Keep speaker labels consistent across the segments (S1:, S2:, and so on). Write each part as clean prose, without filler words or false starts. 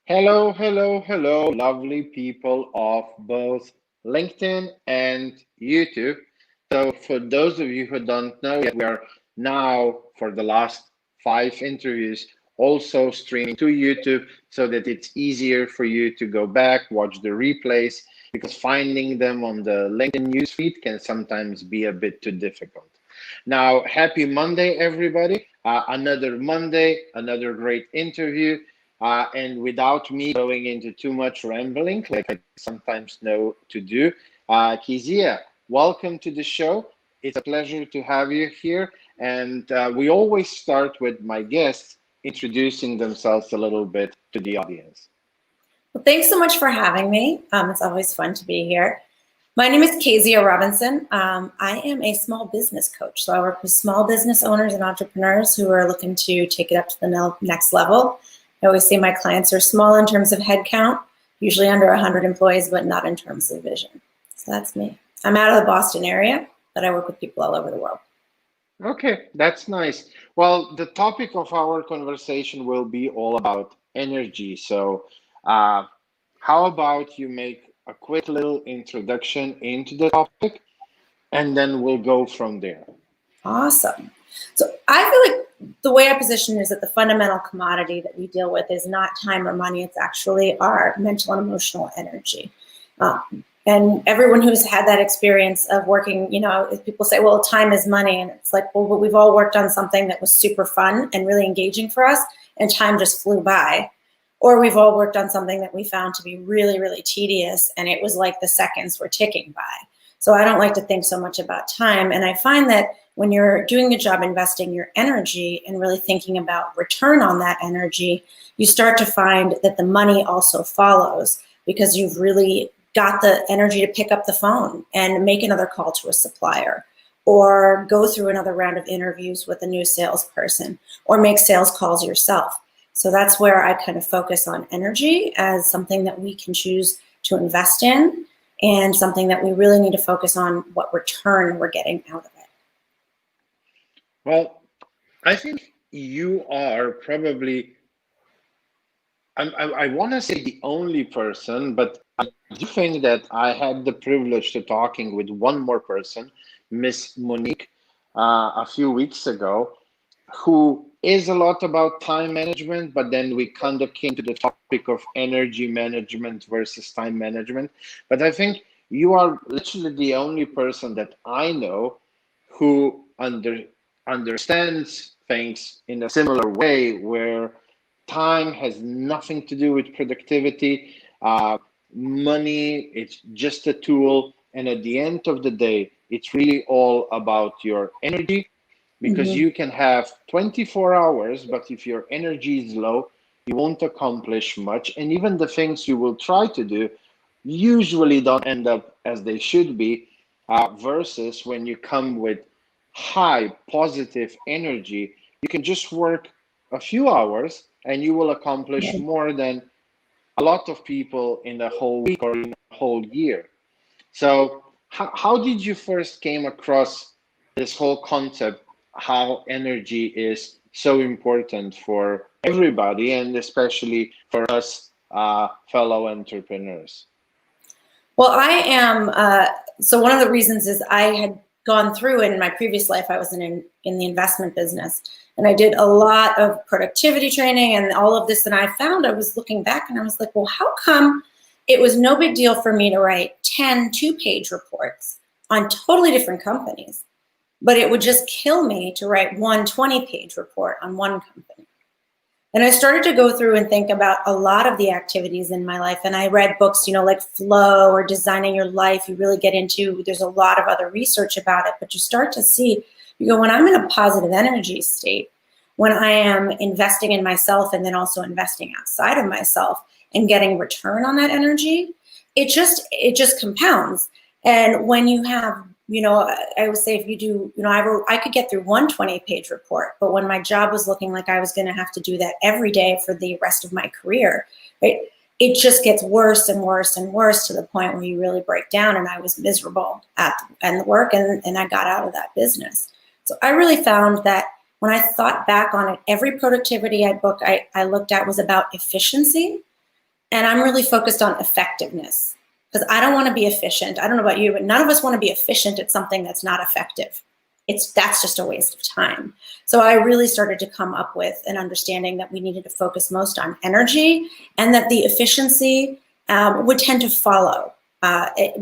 S1: Hello, hello, hello, lovely people of both LinkedIn and YouTube. So, for those of you who don't know yet, we are now, for the last 5 interviews, also streaming to YouTube so that it's easier for you to go back, watch the replays, because finding them on the LinkedIn newsfeed can sometimes be a bit too difficult. Now, happy Monday, everybody. Another Monday, another great interview. And without me going into too much rambling, like I sometimes know to do, Keziah, welcome to the show. It's a pleasure to have you here. And we always start with my guests introducing themselves a little bit to the audience.
S2: Well, thanks so much for having me. It's always fun to be here. My name is Keziah Robinson. I am a small business coach. So I work with small business owners and entrepreneurs who are looking to take it up to the next level. I always say my clients are small in terms of headcount, usually under 100 employees, but not in terms of vision. So that's me. I'm out of the Boston area, but I work with people all over the world.
S1: Okay, that's nice. Well, the topic of our conversation will be all about energy. So, how about you make a quick little introduction into the topic, and then we'll go from there.
S2: Awesome. So I feel like the way I position is that the fundamental commodity that we deal with is not time or money. It's actually our mental and emotional energy. And everyone who's had that experience of working, people say, well, time is money. And it's like, well, we've all worked on something that was super fun and really engaging for us, and time just flew by. Or we've all worked on something that we found to be really, really tedious, and it was like the seconds were ticking by. So I don't like to think so much about time. And I find that when you're doing a job investing your energy and really thinking about return on that energy, you start to find that the money also follows, because you've really got the energy to pick up the phone and make another call to a supplier, or go through another round of interviews with a new salesperson, or make sales calls yourself. So that's where I kind of focus on energy as something that we can choose to invest in, and something that we really need to focus on what return we're getting out of it.
S1: Well, I think you are probably, I want to say the only person, but I do think that I had the privilege to talking with one more person, Miss Monique, a few weeks ago, who is a lot about time management, but then we kind of came to the topic of energy management versus time management. But I think you are literally the only person that I know who understands things in a similar way, where time has nothing to do with productivity. Money, it's just a tool. And at the end of the day, it's really all about your energy, because you can have 24 hours, but if your energy is low, you won't accomplish much. And even the things you will try to do usually don't end up as they should be, versus when you come with high positive energy, you can just work a few hours and you will accomplish more than a lot of people in a whole week or in a whole year. So how did you first came across this whole concept, how energy is so important for everybody, and especially for us fellow entrepreneurs?
S2: Well, I am, so one of the reasons is I had gone through, in my previous life, I was in the investment business, and I did a lot of productivity training and all of this, and I found, I was looking back and I was like, well, how come it was no big deal for me to write 10 two-page reports on totally different companies, but it would just kill me to write one 20-page report on one company? And I started to go through and think about a lot of the activities in my life. And I read books, like Flow or Designing Your Life. You really get into, there's a lot of other research about it, but you start to see, when I'm in a positive energy state, when I am investing in myself and then also investing outside of myself and getting return on that energy, it just compounds. And when you have, I would say, if you do, I could get through one 20-page report, but when my job was looking like I was going to have to do that every day for the rest of my career, right, it just gets worse and worse and worse, to the point where you really break down. And I was miserable at the work, and I got out of that business. So I really found that when I thought back on it, every productivity book I looked at was about efficiency. And I'm really focused on effectiveness because I don't want to be efficient. I don't know about you, but none of us want to be efficient at something that's not effective. That's just a waste of time. So I really started to come up with an understanding that we needed to focus most on energy, and that the efficiency would tend to follow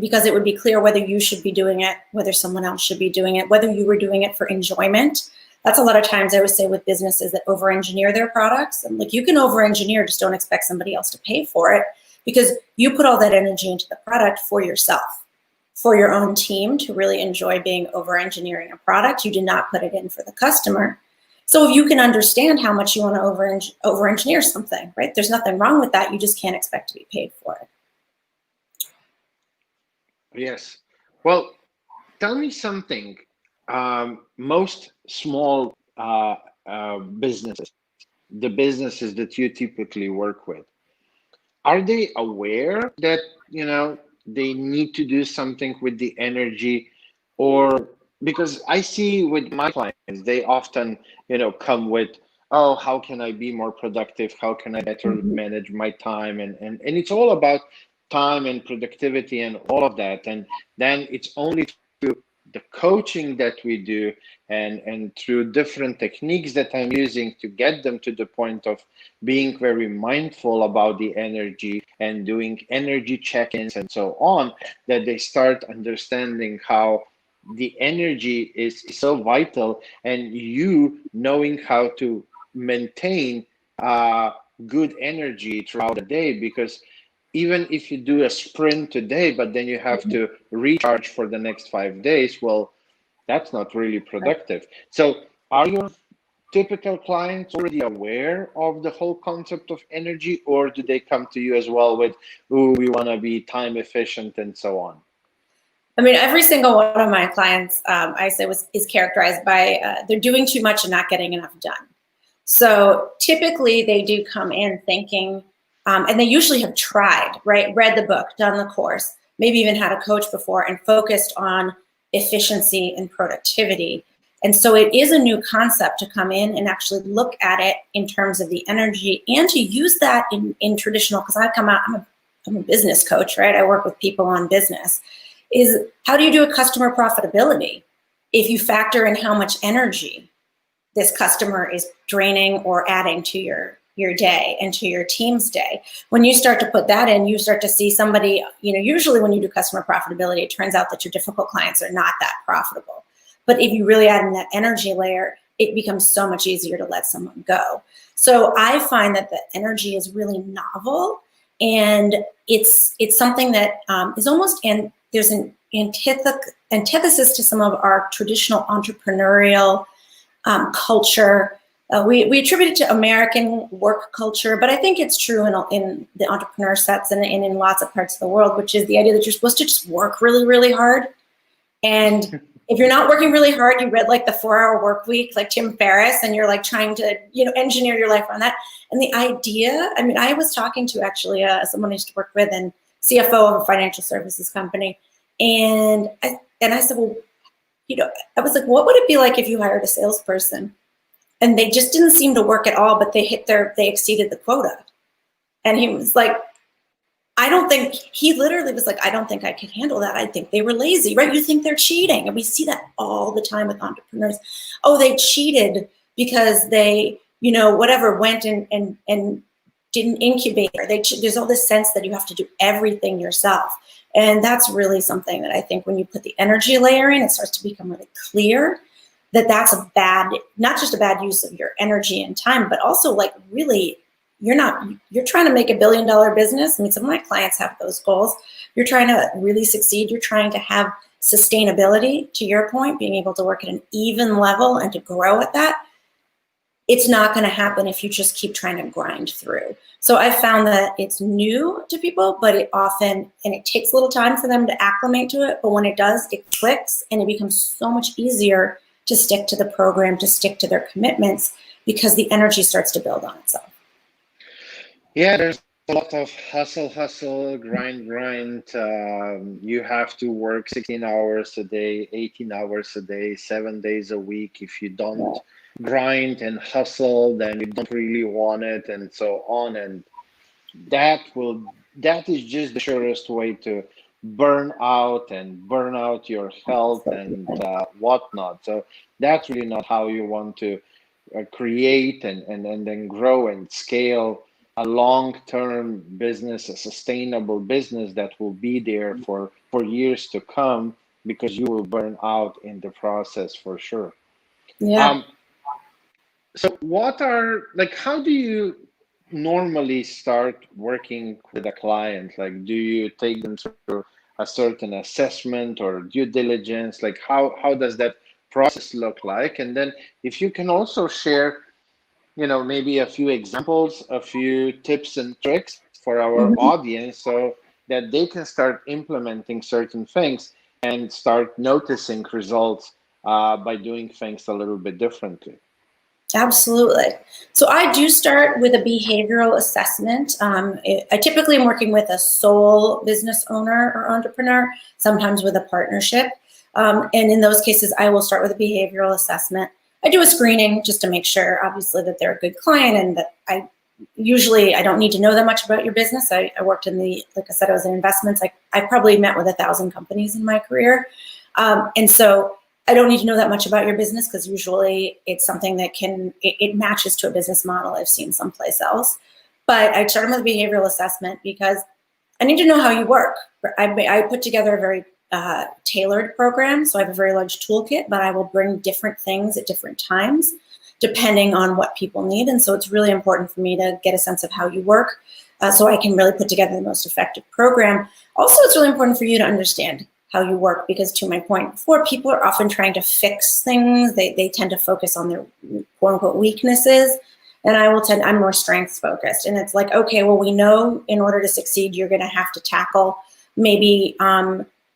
S2: because it would be clear whether you should be doing it, whether someone else should be doing it, whether you were doing it for enjoyment. That's a lot of times I would say with businesses that over-engineer their products. And like, you can over-engineer, just don't expect somebody else to pay for it, because you put all that energy into the product for yourself, for your own team to really enjoy being over-engineering a product. You did not put it in for the customer. So if you can understand how much you want to over-engineer something, right? There's nothing wrong with that. You just can't expect to be paid for it.
S1: Yes. Well, tell me something. Most small businesses, the businesses that you typically work with, are they aware that, they need to do something with the energy? Or, because I see with my clients, they often, come with, oh, how can I be more productive? How can I better manage my time? And it's all about time and productivity and all of that. And then it's only through the coaching that we do and through different techniques that I'm using to get them to the point of being very mindful about the energy and doing energy check-ins and so on, that they start understanding how the energy is so vital, and you knowing how to maintain good energy throughout the day. Because even if you do a sprint today, but then you have to recharge for the next 5 days, well, that's not really productive. So are your typical clients already aware of the whole concept of energy, or do they come to you as well with, ooh, we want to be time efficient and so on?
S2: I mean, every single one of my clients, I say, is characterized by they're doing too much and not getting enough done. So typically they do come in thinking, and they usually have tried, right? Read the book, done the course, maybe even had a coach before, and focused on efficiency and productivity. And so it is a new concept to come in and actually look at it in terms of the energy, and to use that in traditional, because I'm a business coach, right? I work with people on business. Is how do you do a customer profitability if you factor in how much energy this customer is draining or adding to your day and to your team's day? When you start to put that in, you start to see somebody, usually when you do customer profitability, it turns out that your difficult clients are not that profitable. But if you really add in that energy layer, it becomes so much easier to let someone go. So I find that the energy is really novel, and it's something that is almost, and there's an antithesis to some of our traditional entrepreneurial culture. We attribute it to American work culture, but I think it's true in the entrepreneur sets and in lots of parts of the world, which is the idea that you're supposed to just work really, really hard. And if you're not working really hard, you read like the 4-Hour Work Week, like Tim Ferriss, and you're like trying to, engineer your life around that. And the idea, I mean, I was talking to actually someone I used to work with, and CFO of a financial services company. And I said, well, I was like, what would it be like if you hired a salesperson and they just didn't seem to work at all, but they exceeded the quota? And he was like, he literally was like, I don't think I could handle that. I think they were lazy, right? You think they're cheating. And we see that all the time with entrepreneurs. Oh, they cheated because they, whatever, went and didn't incubate. There's all this sense that you have to do everything yourself. And that's really something that I think when you put the energy layer in, it starts to become really clear that that's not just a bad use of your energy and time, but also like really, you're trying to make $1 billion business. I mean, some of my clients have those goals. You're trying to really succeed. You're trying to have sustainability, to your point, being able to work at an even level and to grow at that. It's not going to happen if you just keep trying to grind through. So I found that it's new to people, but it takes a little time for them to acclimate to it. But when it does, it clicks, and it becomes so much easier to stick to the program, to stick to their commitments, because the energy starts to build on itself.
S1: Yeah, there's a lot of hustle, grind. You have to work 16 hours a day, 18 hours a day, 7 days a week. If you don't grind and hustle, then you don't really want it, and so on. And that is just the surest way to burn out your health and whatnot. So that's really not how you want to create and then grow and scale a long-term business, a sustainable business that will be there for years to come, because you will burn out in the process for sure.
S2: Yeah.
S1: So what are, like, how do you normally start working with a client? Like, do you take them through a certain assessment or due diligence? Like, how does that process look like? And then if you can also share, maybe a few examples, a few tips and tricks for our
S2: Mhm.
S1: audience so that they can start implementing certain things and start noticing results by doing things a little bit differently.
S2: Absolutely. So I do start with a behavioral assessment. I typically am working with a sole business owner or entrepreneur, sometimes with a partnership. And in those cases, I will start with a behavioral assessment. I do a screening just to make sure, obviously, that they're a good client, and that I don't need to know that much about your business. I worked like I said, I was in investments. I probably met with 1,000 companies in my career. And so I don't need to know that much about your business, because usually it's something that it matches to a business model I've seen someplace else. But I start them with a behavioral assessment because I need to know how you work. I put together a very tailored program. So I have a very large toolkit, but I will bring different things at different times depending on what people need. And so it's really important for me to get a sense of how you work so I can really put together the most effective program. Also, it's really important for you to understand how you work, because to my point before, people are often trying to fix things. They tend to focus on their quote unquote weaknesses. And I'm more strengths focused. And it's like, okay, well, we know in order to succeed, you're going to have to tackle maybe,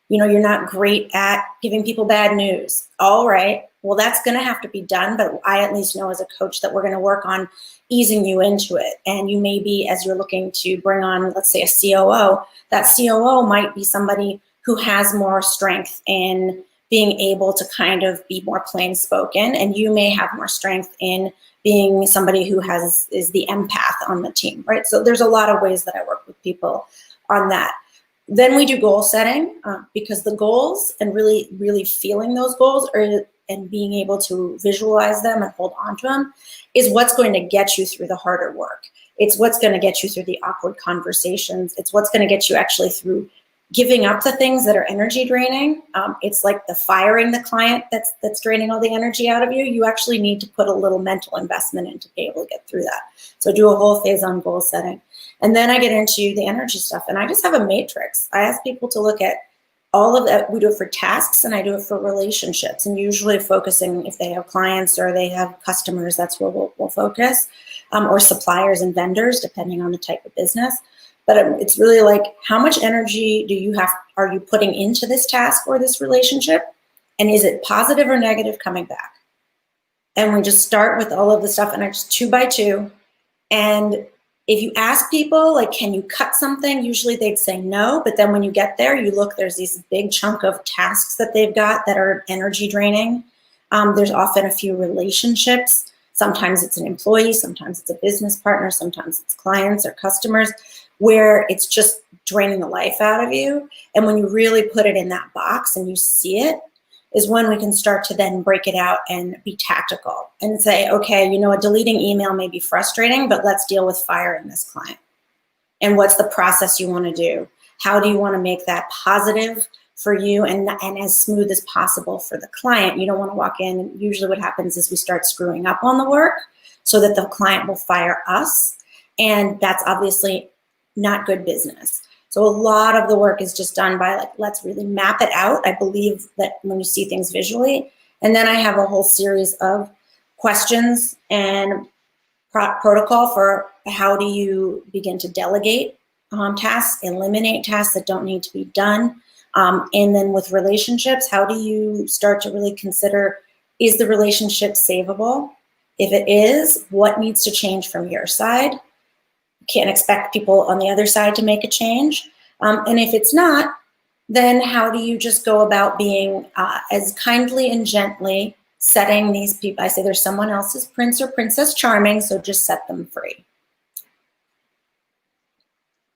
S2: you're not great at giving people bad news. All right, well, that's going to have to be done. But I at least know as a coach that we're going to work on easing you into it. And you may be, as you're looking to bring on, let's say, a COO, that COO might be somebody who has more strength in being able to kind of be more plain spoken. And you may have more strength in being somebody who is the empath on the team, right? So there's a lot of ways that I work with people on that. Then we do goal setting, because the goals and really, really feeling those goals and being able to visualize them and hold on to them is what's going to get you through the harder work. It's what's going to get you through the awkward conversations. It's what's going to get you actually through giving up the things that are energy draining. It's like the firing the client that's draining all the energy out of you. You actually need to put a little mental investment in to be able to get through that. So do a whole phase on goal setting. And then I get into the energy stuff, and I just have a matrix. I ask people to look at all of that. We do it for tasks, and I do it for relationships, and usually focusing if they have clients or they have customers, that's where we'll focus, or suppliers and vendors, depending on the type of business. But it's really like, how much energy are you putting into this task or this relationship? And is it positive or negative coming back? And we just start with all of the stuff, and I just 2 by 2. And if you ask people, like, can you cut something? Usually they'd say no. But then when you get there, you look, there's these big chunk of tasks that they've got that are energy draining. There's often a few relationships. Sometimes it's an employee, sometimes it's a business partner, sometimes it's clients or customers, where it's just draining the life out of you. And when you really put it in that box and you see it, is when we can start to then break it out and be tactical and say, okay, a deleting email may be frustrating, but let's deal with firing this client. And what's the process you want to do? How do you want to make that positive for you and as smooth as possible for the client? You don't want to walk in. Usually what happens is we start screwing up on the work so that the client will fire us. And that's obviously not good business. So a lot of the work is just done by let's really map it out. I believe that when you see things visually, and then I have a whole series of questions and protocol for how do you begin to delegate tasks, eliminate tasks that don't need to be done. And then with relationships, how do you start to really consider, is the relationship savable? If it is, what needs to change from your side? Can't expect people on the other side to make a change. And if it's not, then how do you just go about being as kindly and gently setting these people? I say there's someone else's prince or princess charming, so just set them free.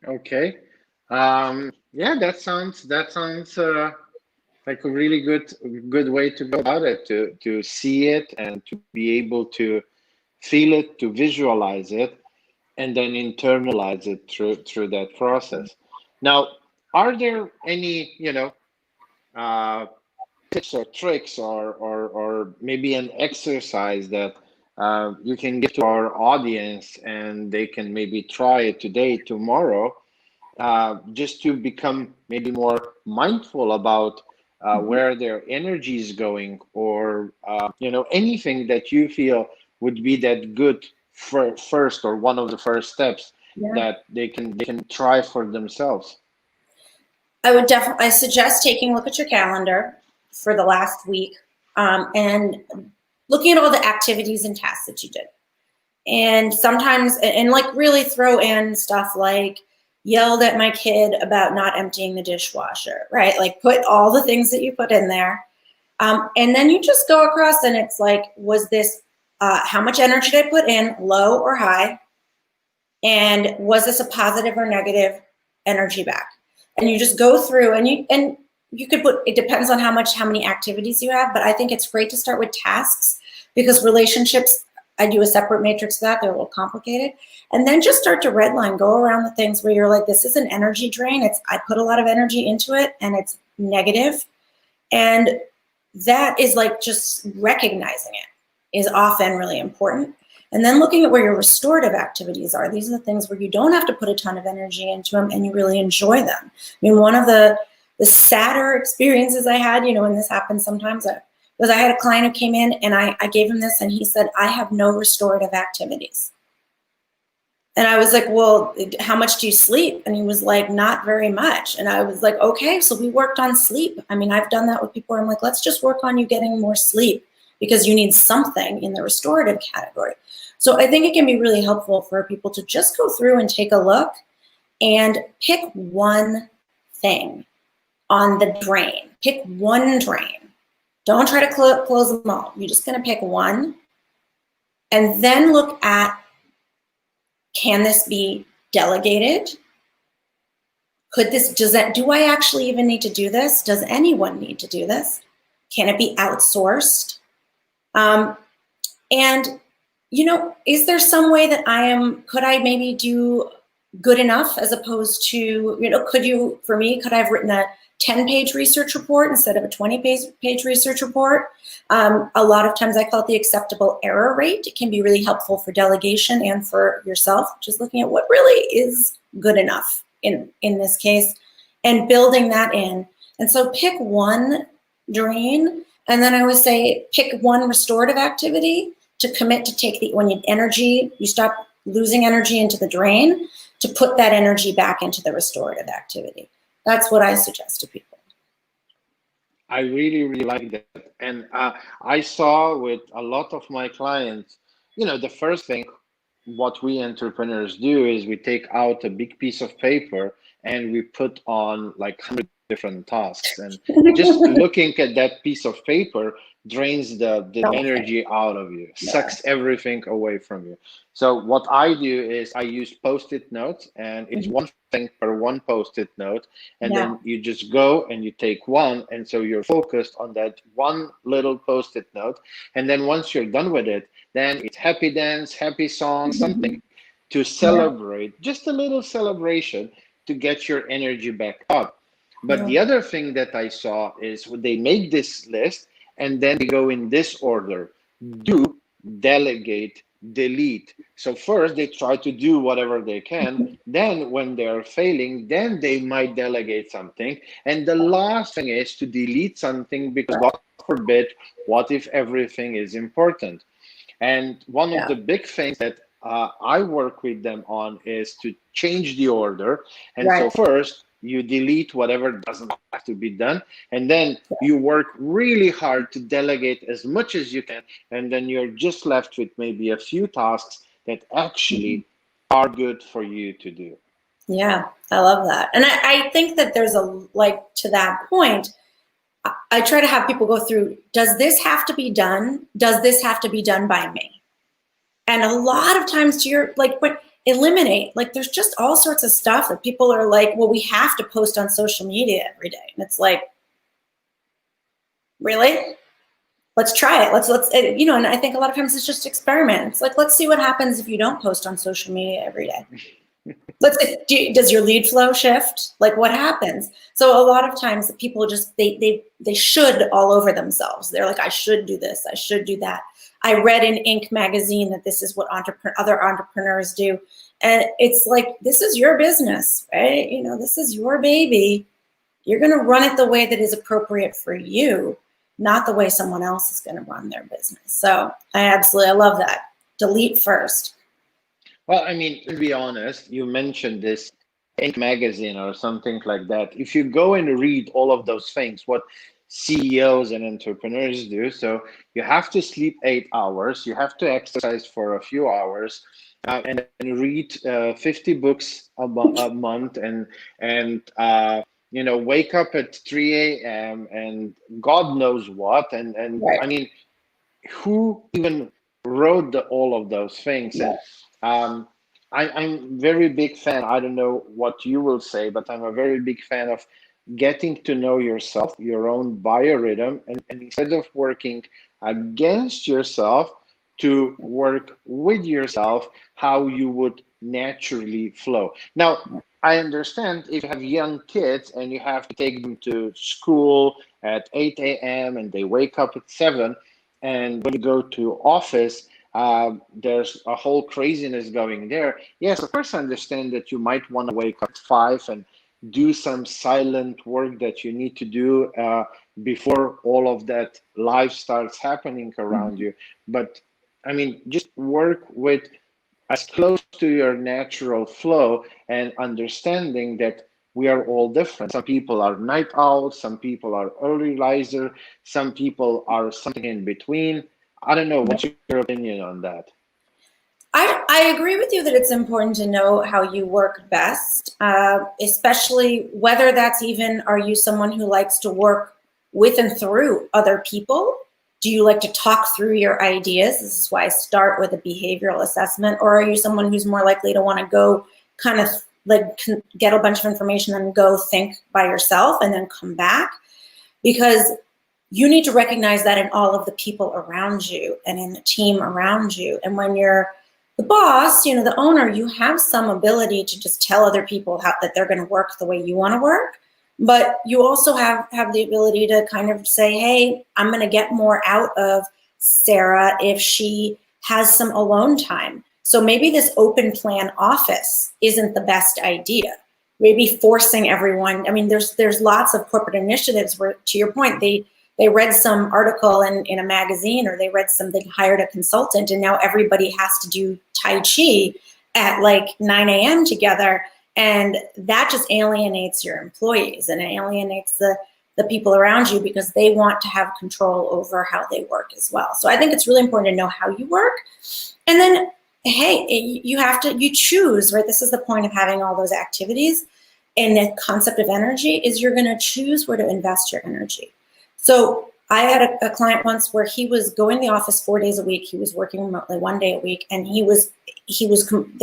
S1: Okay. Yeah, that sounds like a really good way to go about it, to see it and to be able to feel it, to visualize it, and then internalize it through that process. Now, are there any, uh, tips or tricks, or maybe an exercise that you can give to our audience and they can maybe try it today, tomorrow, just to become maybe more mindful about
S2: Mhm.
S1: where their energy is going, or anything that you feel would be that good first, or one of the first steps
S2: Yeah.
S1: that they can try for themselves.
S2: I suggest taking a look at your calendar for the last week, and looking at all the activities and tasks that you did. And sometimes, and like really throw in stuff like yelled at my kid about not emptying the dishwasher, right? Like put all the things that you put in there. And then you just go across and it's like, was this, how much energy did I put in, low or high? And was this a positive or negative energy back? And you just go through and you could put, it depends on how many activities you have, but I think it's great to start with tasks, because relationships, I do a separate matrix for that, they're a little complicated. And then just start to redline, go around the things where you're like, this is an energy drain. I put a lot of energy into it and it's negative. And that is like, just recognizing it is often really important. And then looking at where your restorative activities are. These are the things where you don't have to put a ton of energy into them and you really enjoy them. I mean, one of the sadder experiences I had, and this happens sometimes, was I had a client who came in and I gave him this and he said, I have no restorative activities. And I was like, well, how much do you sleep? And he was like, not very much. And I was like, okay, so we worked on sleep. I mean, I've done that with people where I'm like, let's just work on you getting more sleep, because you need something in the restorative category. So I think it can be really helpful for people to just go through and take a look and pick one thing on the drain. Pick one drain. Don't try to close them all. You're just going to pick one, and then look at, can this be delegated? Do I actually even need to do this? Does anyone need to do this? Can it be outsourced? And, is there some way that could I maybe do good enough, as opposed to, could I have written a 10-page research report instead of a 20-page research report? A lot of times I call it the acceptable error rate. It can be really helpful for delegation and for yourself, just looking at what really is good enough in this case and building that in. And so pick one drain, and then I would say pick one restorative activity to commit to take when you stop losing energy into the drain, to put that energy back into the restorative activity. That's what I suggest to people.
S1: I really, really like that. And I saw with a lot of my clients, the first thing what we entrepreneurs do is we take out a big piece of paper and we put on like 100 different tasks. And just looking at that piece of paper drains the energy out of you, sucks everything away from you. So what I do is I use post-it notes, and it's one thing per one post-it note. And then you just go and you take one. And so you're focused on that one little post-it note. And then once you're done with it, then it's happy dance, happy song, something to celebrate, just a little celebration to get your energy back up. But the other thing that I saw is when they make this list and then they go in this order: do, delegate, delete. So first they try to do whatever they can. Then when they're failing, then they might delegate something. And the last thing is to delete something, because God forbid, what if everything is important? And one of the big things that I work with them on is to change the order. And so first, you delete whatever doesn't have to be done. And then you work really hard to delegate as much as you can. And then you're just left with maybe a few tasks that actually are good for you to do.
S2: Yeah, I love that. And I think that there's to that point, I try to have people go through, does this have to be done? Does this have to be done by me? And a lot of times eliminate, like, there's just all sorts of stuff that people are like, well, we have to post on social media every day. And it's like, really? Let's try it. Let's, you know, and I think a lot of times it's just experiments. Like, let's see what happens if you don't post on social media every day. Does your lead flow shift? Like, what happens? So a lot of times people just, they should all over themselves. They're like, I should do this. I should do that. I read in Inc. magazine that this is what other entrepreneurs do. And it's like, this is your business, right? You know, this is your baby. You're going to run it the way that is appropriate for you, not the way someone else is going to run their business. So I love that. Delete first.
S1: Well, I mean, to be honest, you mentioned this Inc. magazine or something like that. If you go and read all of those things, what CEOs and entrepreneurs do, so you have to sleep 8 hours, you have to exercise for a few hours, and read 50 books a month, and you know, wake up at 3 a.m. and God knows what, and
S2: right.
S1: I mean, who even wrote all of those things?
S2: Yeah.
S1: And I'm very big fan. I don't know what you will say, but I'm a very big fan of getting to know yourself, your own biorhythm, and instead of working against yourself, to work with yourself, how you would naturally flow. Now, I understand if you have young kids and you have to take them to school at 8 a.m. and they wake up at 7, and when you go to office, there's a whole craziness going there. Yes, of course, I understand that you might want to wake up at 5 and do some silent work that you need to do before all of that life starts happening around you. But I mean, just work with as close to your natural flow and understanding that we are all different. Some people are night owls, some people are early riser, some people are something in between. I don't know, what's your opinion on that?
S2: I agree with you that it's important to know how you work best, especially whether that's even, are you someone who likes to work with and through other people? Do you like to talk through your ideas? This is why I start with a behavioral assessment. Or are you someone who's more likely to want to go kind of like get a bunch of information and go think by yourself and then come back? Because you need to recognize that in all of the people around you and in the team around you. And when you're the boss, you know, the owner, you have some ability to just tell other people that they're going to work the way you want to work. But you also have the ability to kind of say, hey, I'm going to get more out of Sarah if she has some alone time. So maybe this open plan office isn't the best idea. Maybe forcing everyone. I mean, there's lots of corporate initiatives where, to your point, they read some article in a magazine, or they hired a consultant, and now everybody has to do Tai Chi at like 9 a.m. together. And that just alienates your employees and it alienates the people around you, because they want to have control over how they work as well. So I think it's really important to know how you work. And then, hey, you choose, right? This is the point of having all those activities. And the concept of energy is you're going to choose where to invest your energy. So I had a client once where he was going to the office 4 days a week. He was working remotely 1 day a week, and there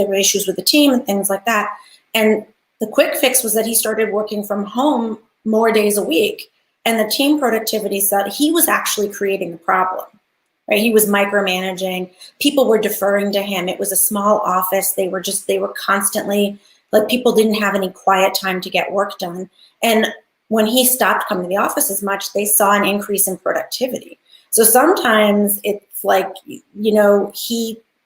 S2: were issues with the team and things like that. And the quick fix was that he started working from home more days a week. And the team productivity said he was actually creating the problem, right? He was micromanaging. People were deferring to him. It was a small office. They were constantly, like, people didn't have any quiet time to get work done. And when he stopped coming to the office as much, they saw an increase in productivity. So sometimes it's like, you know,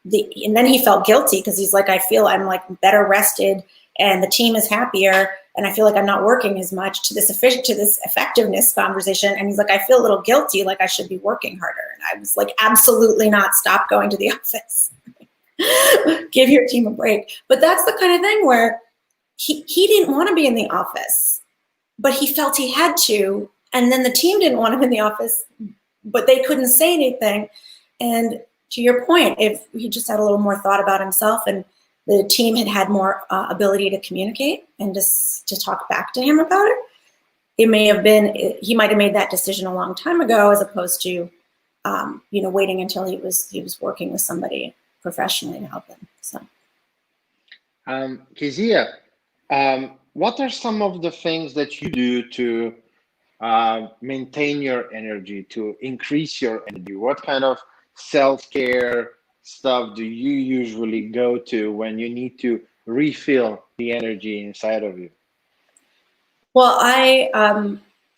S2: and then he felt guilty because he's like, I feel I'm like better rested and the team is happier, and I feel like I'm not working as much, to this effectiveness conversation. And he's like, I feel a little guilty, like I should be working harder. And I was like, absolutely not. Stop going to the office. Give your team a break. But that's the kind of thing where he didn't want to be in the office, but he felt he had to. And then the team didn't want him in the office, but they couldn't say anything. And to your point, if he just had a little more thought about himself, and the team had more ability to communicate and just to talk back to him about it, he might have made that decision a long time ago, as opposed to, you know, waiting until he was working with somebody professionally to help him. So.
S1: Keziah, what are some of the things that you do to maintain your energy, to increase your energy? What kind of self-care stuff do you usually go to when you need to refill the energy inside of you?
S2: Well, I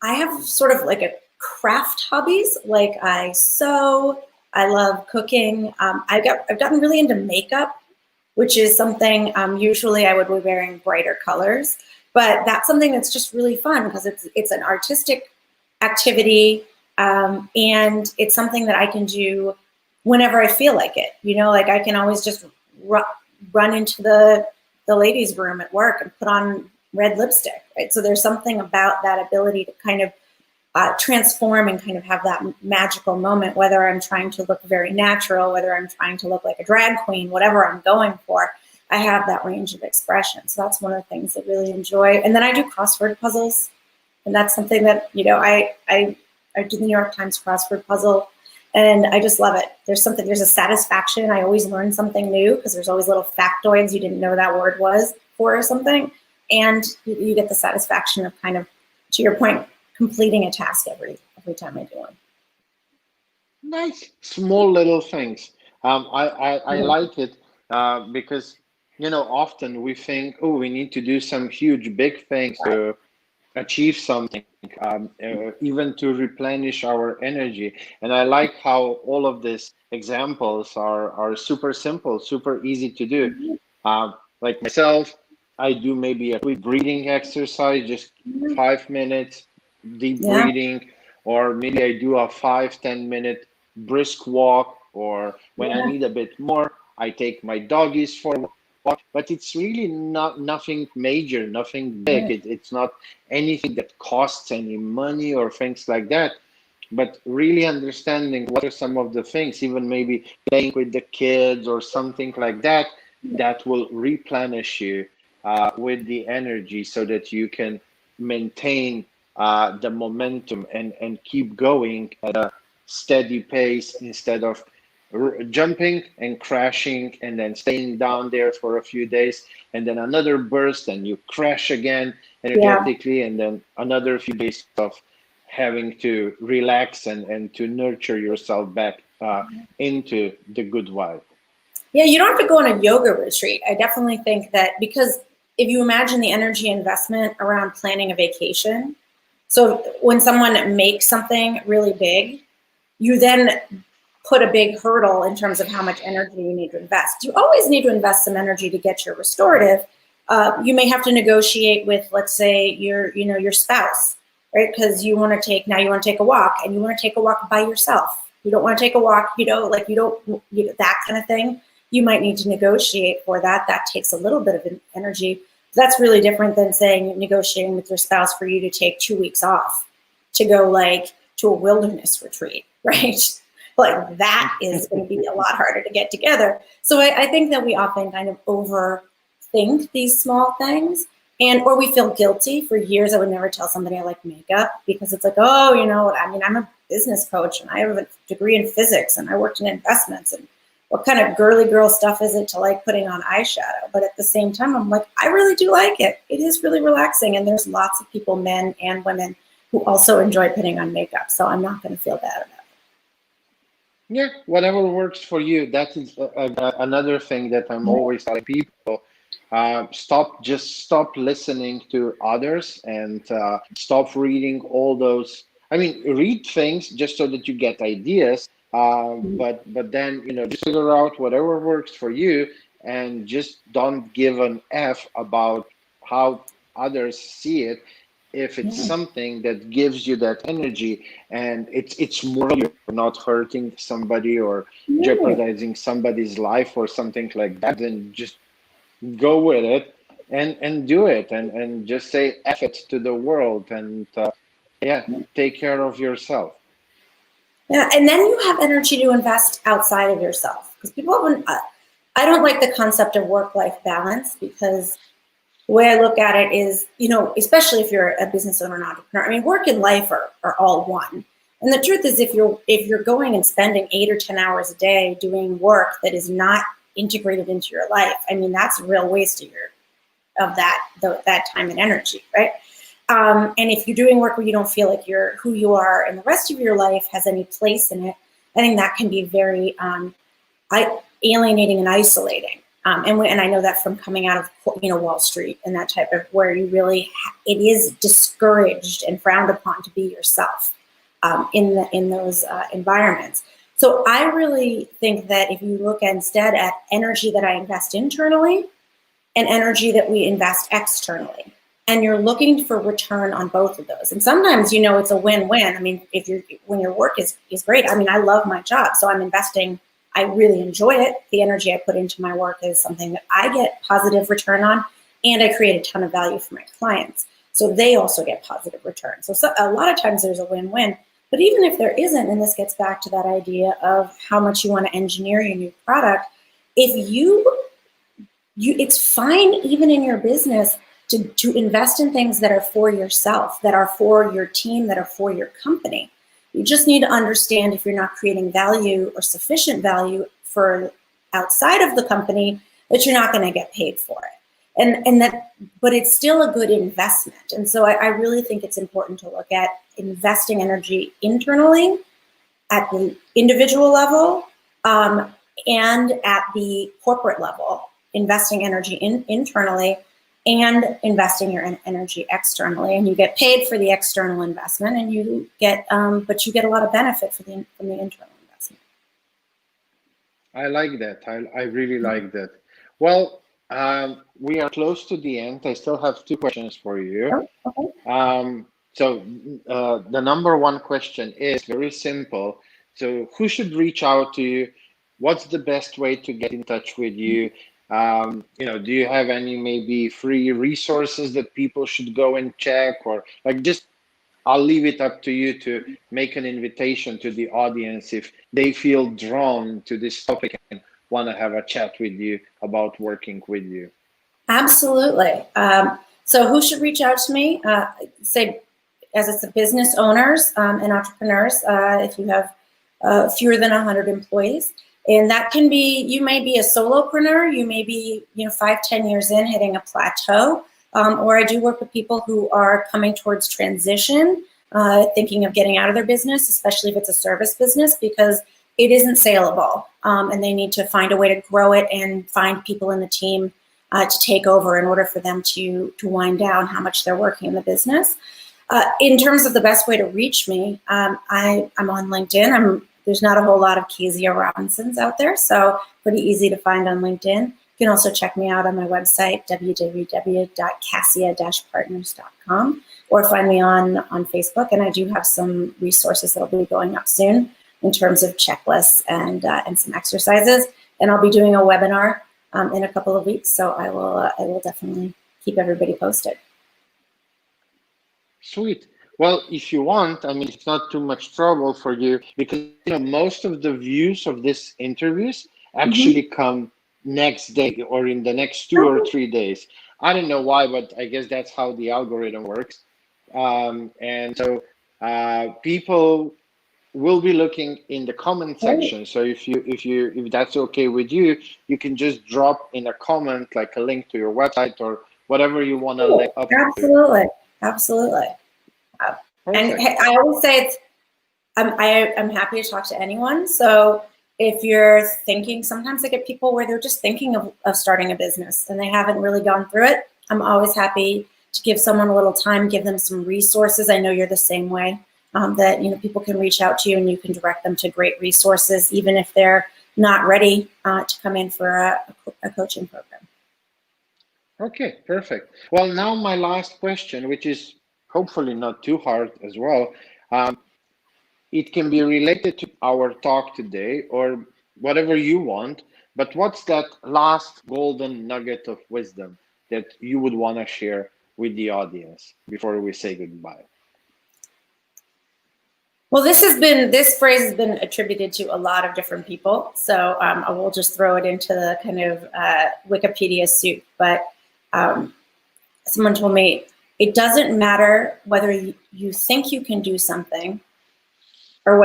S2: have sort of like a craft hobbies. Like I sew. I love cooking. I've gotten really into makeup, which is something usually I would be wearing brighter colors, but that's something that's just really fun because it's an artistic activity, and it's something that I can do whenever I feel like it. You know, like I can always just run into the ladies' room at work and put on red lipstick, right? So there's something about that ability to kind of transform and kind of have that magical moment, whether I'm trying to look very natural, whether I'm trying to look like a drag queen, whatever I'm going for, I have that range of expression. So that's one of the things I really enjoy. And then I do crossword puzzles. And that's something that, you know, I do the New York Times crossword puzzle, and I just love it. There's a satisfaction. I always learn something new because there's always little factoids you didn't know that word was for or something. And you get the satisfaction of kind of, to your point, completing a task every time I do one.
S1: Nice, small little things. I like it because, you know, often we think, oh, we need to do some huge, big things to achieve something, even to replenish our energy. And I like how all of these examples are super simple, super easy to do. Like myself, I do maybe a quick breathing exercise, just 5 minutes, deep breathing, or maybe I do a 5-10 minute brisk walk, or when I need a bit more, I take my doggies for a walk. But it's really not nothing major, nothing big. It's not anything that costs any money or things like that. But really understanding what are some of the things, even maybe playing with the kids or something like that, that will replenish you with the energy so that you can maintain the momentum and keep going at a steady pace instead of jumping and crashing and then staying down there for a few days and then another burst and you crash again energetically and then another few days of having to relax and to nurture yourself back into the good vibe.
S2: Yeah, you don't have to go on a yoga retreat. I definitely think that, because if you imagine the energy investment around planning a vacation, so when someone makes something really big, you then put a big hurdle in terms of how much energy you need to invest. You always need to invest some energy to get your restorative. You may have to negotiate with, let's say, your spouse, right? Because you want to take a walk, and you want to take a walk by yourself. You don't want to take a walk, that kind of thing. You might need to negotiate for that. That takes a little bit of energy. That's really different than saying negotiating with your spouse for you to take 2 weeks off to go to a wilderness retreat, right? Like that is going to be a lot harder to get together. So I think that we often kind of overthink these small things, or we feel guilty. For years, I would never tell somebody I like makeup because it's like, oh, I'm a business coach and I have a degree in physics and I worked in investments, and what kind of girly girl stuff is it to like putting on eyeshadow? But at the same time, I'm like, I really do like it. It is really relaxing. And there's lots of people, men and women, who also enjoy putting on makeup. So I'm not going to feel bad about it.
S1: Yeah, whatever works for you. That is another thing that I'm always telling people. Stop listening to others and stop reading all those. I mean, read things just so that you get ideas. But then, just figure out whatever works for you and just don't give an F about how others see it. If it's something that gives you that energy and it's moral, you're not hurting somebody or jeopardizing somebody's life or something like that, then just go with it and do it and just say F it to the world and take care of yourself.
S2: Yeah, and then you have energy to invest outside of yourself, because people often, I don't like the concept of work-life balance, because the way I look at it is, especially if you're a business owner and entrepreneur, I mean, work and life are all one. And the truth is, if you're going and spending 8 or 10 hours a day doing work that is not integrated into your life, I mean, that's a real waste of that time and energy, right? And if you're doing work where you don't feel like who you are and the rest of your life has any place in it, I think that can be very alienating and isolating. And I know that from coming out of Wall Street and that type of where you really it is discouraged and frowned upon to be yourself in those environments. So I really think that if you look instead at energy that I invest internally and energy that we invest externally, and you're looking for return on both of those. And sometimes, it's a win-win. I mean, when your work is great, I mean, I love my job, so I'm investing, I really enjoy it. The energy I put into my work is something that I get positive return on, and I create a ton of value for my clients. So they also get positive return. So a lot of times there's a win-win. But even if there isn't, and this gets back to that idea of how much you want to engineer your new product, if it's fine even in your business to invest in things that are for yourself, that are for your team, that are for your company. You just need to understand if you're not creating value or sufficient value for outside of the company, that you're not going to get paid for it. But it's still a good investment. And so I really think it's important to look at investing energy internally at the individual level and at the corporate level, investing energy internally and investing your energy externally. And you get paid for the external investment, and but you get a lot of benefit from the internal investment.
S1: I like that. I really like that. Well, we are close to the end. I still have 2 questions for you.
S2: Okay.
S1: So the number 1 question is very simple. So who should reach out to you? What's the best way to get in touch with you? Do you have any maybe free resources that people should go and check, or I'll leave it up to you to make an invitation to the audience if they feel drawn to this topic and want to have a chat with you about working with you.
S2: Absolutely. So who should reach out to me? Say, as it's the business owners and entrepreneurs, if you have fewer than 100 employees. And that can be, you may be a solopreneur, you may be 5-10 years in hitting a plateau, or I do work with people who are coming towards transition, thinking of getting out of their business, especially if it's a service business, because it isn't saleable, and they need to find a way to grow it and find people in the team to take over in order for them to wind down how much they're working in the business. In terms of the best way to reach me, I'm on LinkedIn. There's not a whole lot of Keziah Robinsons out there, so pretty easy to find on LinkedIn. You can also check me out on my website, www.cassia-partners.com, or find me on Facebook. And I do have some resources that will be going up soon in terms of checklists and some exercises. And I'll be doing a webinar in a couple of weeks, so I will definitely keep everybody posted.
S1: Sweet. Well, if you want, I mean, it's not too much trouble for you, because most of the views of these interviews actually come next day or in the next 2 or 3 days. I don't know why, but I guess that's how the algorithm works. And so people will be looking in the comment section. So if that's okay with you, you can just drop in a comment like a link to your website or whatever you want to link up.
S2: Absolutely. And I always say I'm happy to talk to anyone. So if you're thinking, sometimes I get people where they're just thinking of starting a business and they haven't really gone through it. I'm always happy to give someone a little time, give them some resources. I know you're the same way, that people can reach out to you and you can direct them to great resources, even if they're not ready to come in for a coaching program.
S1: Okay, perfect. Well, now my last question, which is hopefully not too hard as well. It can be related to our talk today or whatever you want, but what's that last golden nugget of wisdom that you would want to share with the audience before we say goodbye?
S2: Well, this phrase has been attributed to a lot of different people, so I will just throw it into the kind of Wikipedia soup. But someone told me, it doesn't matter whether you think you can do something or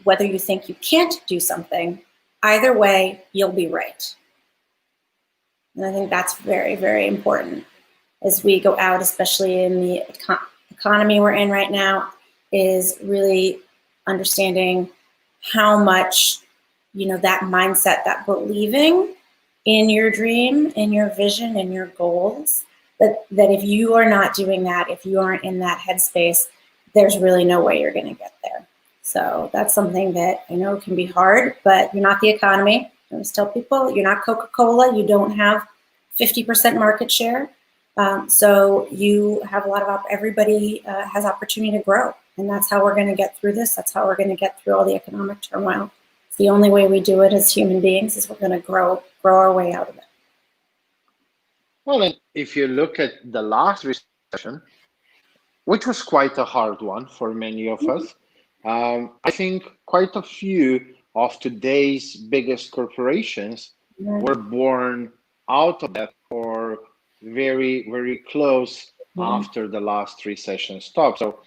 S2: whether you think you can't do something. Either way, you'll be right. And I think that's very, very important as we go out, especially in the economy we're in right now, is really understanding how much, that mindset, that believing in your dream, in your vision, in your goals, that if you are not doing that, if you aren't in that headspace, there's really no way you're going to get there. So that's something that I know can be hard, but you're not the economy. I always tell people, you're not Coca-Cola. You don't have 50% market share. So you have a lot of, everybody has opportunity to grow. And that's how we're going to get through this. That's how we're going to get through all the economic turmoil. It's the only way we do it as human beings is we're going to grow our way out of it.
S1: Well, and if you look at the last recession, which was quite a hard one for many of us, I think quite a few of today's biggest corporations were born out of that or very, very close after the last recession stopped. So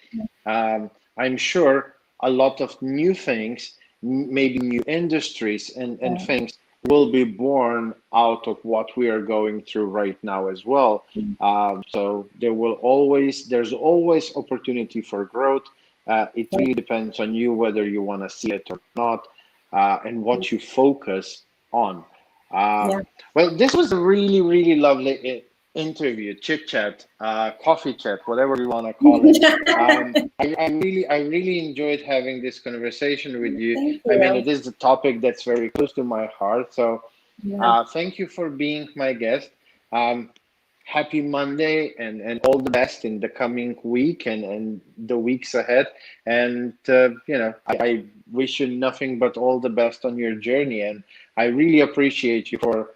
S1: I'm sure a lot of new things, maybe new industries and things will be born out of what we are going through right now as well. So there's always opportunity for growth. It really depends on you whether you want to see it or not, and what you focus on. Well, this was a really, really lovely interview, chit chat, coffee chat, whatever you want to call it. I really enjoyed having this conversation with you. I mean, it is a topic that's very close to my heart. So thank you for being my guest. Happy Monday and all the best in the coming week and the weeks ahead. And, I wish you nothing but all the best on your journey. And I really appreciate you for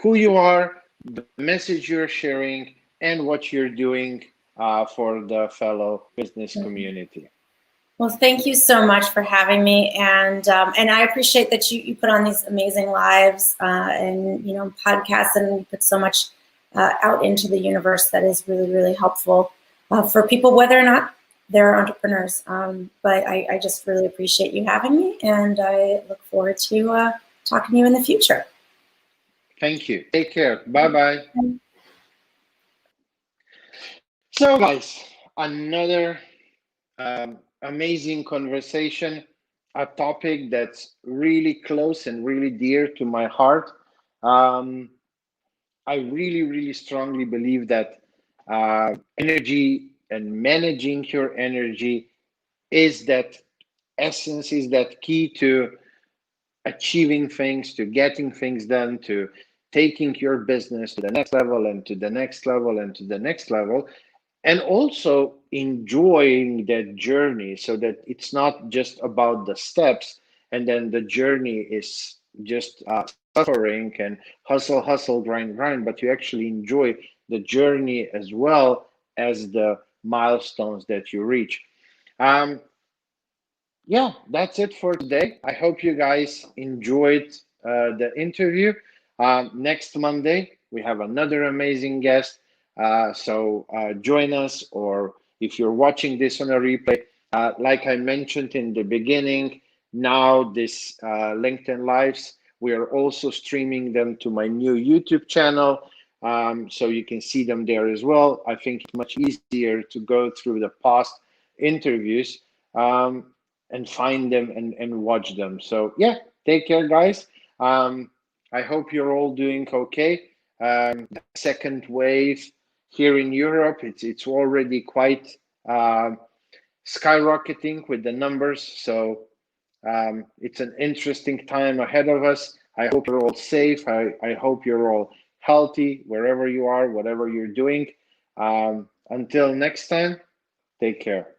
S1: who you are, the message you're sharing, and what you're doing for the fellow business community.
S2: Well, thank you so much for having me, and I appreciate that you put on these amazing lives and podcasts, and you put so much out into the universe that is really, really helpful for people, whether or not they're entrepreneurs. But I just really appreciate you having me, and I look forward to talking to you in the future.
S1: Thank you. Take care. Bye-bye. So, guys, another amazing conversation, a topic that's really close and really dear to my heart. I really, really strongly believe that energy and managing your energy is that essence, is that key to achieving things, to getting things done, to taking your business to the next level and to the next level and to the next level, and also enjoying that journey so that it's not just about the steps and then the journey is just suffering and hustle, grind, but you actually enjoy the journey as well as the milestones that you reach. Yeah, that's it for today. I hope you guys enjoyed the interview. Next Monday, we have another amazing guest. So join us, or if you're watching this on a replay, like I mentioned in the beginning, now this LinkedIn Lives, we are also streaming them to my new YouTube channel. So you can see them there as well. I think it's much easier to go through the past interviews and find them and watch them. So yeah, take care, guys. I hope you're all doing okay. The second wave here in Europe, it's already quite skyrocketing with the numbers. So it's an interesting time ahead of us. I hope you're all safe. I hope you're all healthy wherever you are, whatever you're doing. Until next time, take care.